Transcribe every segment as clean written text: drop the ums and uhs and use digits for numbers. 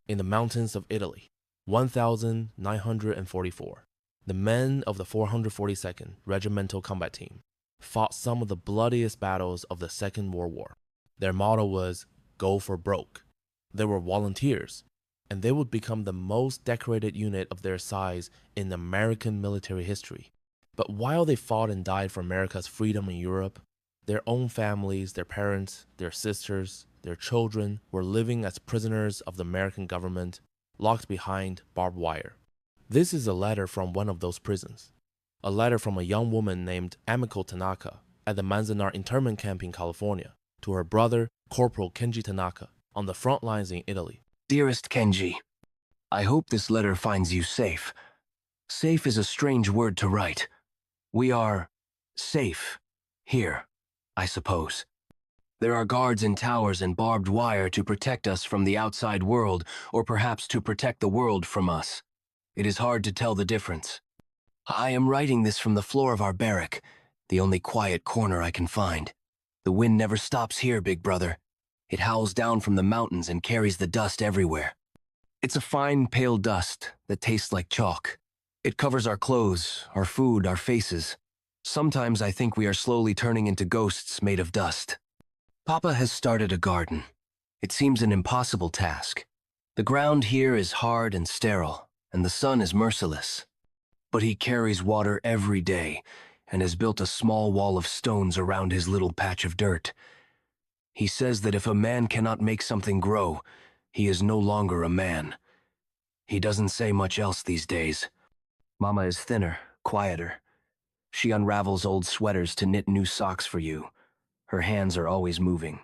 in the mountains of Italy, 1944. The men of the 442nd Regimental Combat Team fought some of the bloodiest battles of the Second World War. Their motto was, "Go for broke." They were volunteers, and they would become the most decorated unit of their size in American military history. But while they fought and died for America's freedom in Europe, their own families, their parents, their sisters, their children were living as prisoners of the American government, locked behind barbed wire. This is a letter from one of those prisons. A letter from a young woman named Amiko Tanaka at the Manzanar internment camp in California to her brother, Corporal Kenji Tanaka, on the front lines in Italy. Dearest Kenji, I hope this letter finds you safe. Safe is a strange word to write. We are safe here, I suppose. There are guards in towers and barbed wire to protect us from the outside world, or perhaps to protect the world from us. It is hard to tell the difference. I am writing this from the floor of our barrack, the only quiet corner I can find. The wind never stops here, big brother. It howls down from the mountains and carries the dust everywhere. It's a fine, pale dust that tastes like chalk. It covers our clothes, our food, our faces. Sometimes I think we are slowly turning into ghosts made of dust. Papa has started a garden. It seems an impossible task. The ground here is hard and sterile, and the sun is merciless. But he carries water every day and has built a small wall of stones around his little patch of dirt. He says that if a man cannot make something grow, he is no longer a man. He doesn't say much else these days. Mama is thinner, quieter. She unravels old sweaters to knit new socks for you. Her hands are always moving.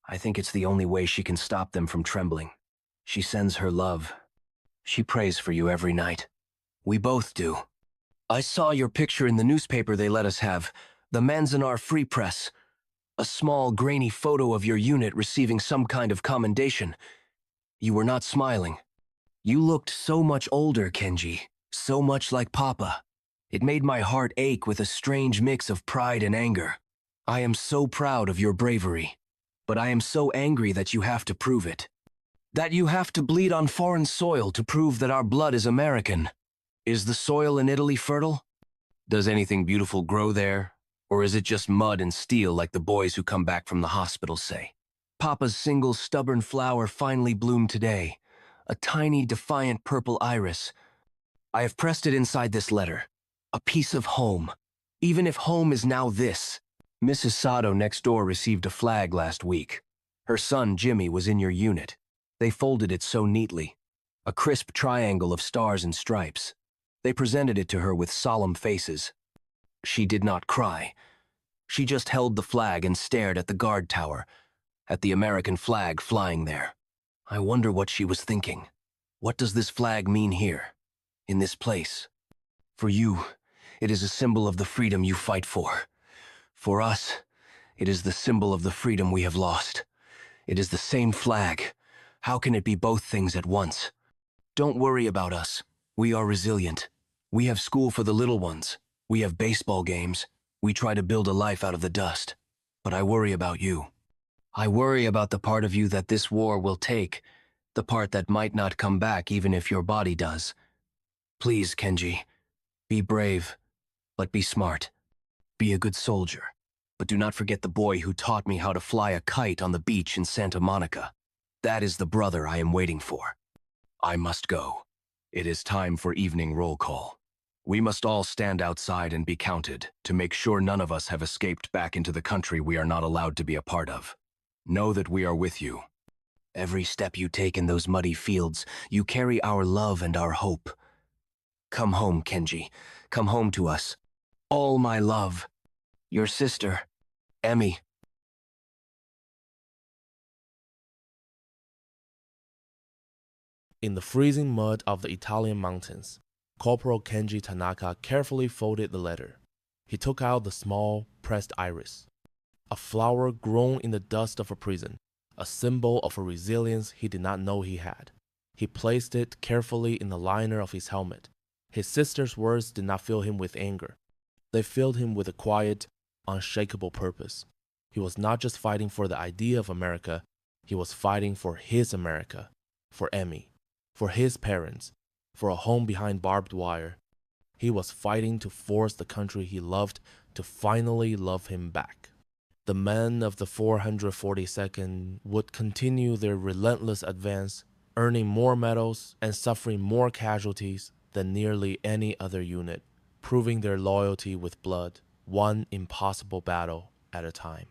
I think it's the only way she can stop them from trembling. She sends her love. She prays for you every night. We both do. I saw your picture in the newspaper they let us have, the Manzanar Free Press. A small, grainy photo of your unit receiving some kind of commendation. You were not smiling. You looked so much older, Kenji, so much like Papa. It made my heart ache with a strange mix of pride and anger. I am so proud of your bravery, but I am so angry that you have to prove it. That you have to bleed on foreign soil to prove that our blood is American. Is the soil in Italy fertile? Does anything beautiful grow there? Or is it just mud and steel like the boys who come back from the hospital say? Papa's single stubborn flower finally bloomed today, a tiny defiant purple iris. I have pressed it inside this letter, a piece of home, even if home is now this. Mrs. Sato next door received a flag last week. Her son Jimmy was in your unit. They folded it so neatly, a crisp triangle of stars and stripes. They presented it to her with solemn faces. She did not cry. She just held the flag and stared at the guard tower, at the American flag flying there. I wonder what she was thinking. What does this flag mean here, in this place? For you, it is a symbol of the freedom you fight for. For us, it is the symbol of the freedom we have lost. It is the same flag. How can it be both things at once? Don't worry about us. We are resilient. We have school for the little ones. We have baseball games. We try to build a life out of the dust. But I worry about you. I worry about the part of you that this war will take, the part that might not come back even if your body does. Please, Kenji, be brave, but be smart. Be a good soldier, but do not forget the boy who taught me how to fly a kite on the beach in Santa Monica. That is the brother I am waiting for. I must go. It is time for evening roll call. We must all stand outside and be counted to make sure none of us have escaped back into the country we are not allowed to be a part of. Know that we are with you. Every step you take in those muddy fields, you carry our love and our hope. Come home, Kenji. Come home to us. All my love. Your sister, Emmy. In the freezing mud of the Italian mountains, Corporal Kenji Tanaka carefully folded the letter. He took out the small, pressed iris, a flower grown in the dust of a prison, a symbol of a resilience he did not know he had. He placed it carefully in the liner of his helmet. His sister's words did not fill him with anger. They filled him with a quiet, unshakable purpose. He was not just fighting for the idea of America, he was fighting for his America, for Emmy. for his parents, for a home behind barbed wire. He was fighting to force the country he loved to finally love him back. The men of the 442nd would continue their relentless advance, earning more medals and suffering more casualties than nearly any other unit, proving their loyalty with blood, one impossible battle at a time.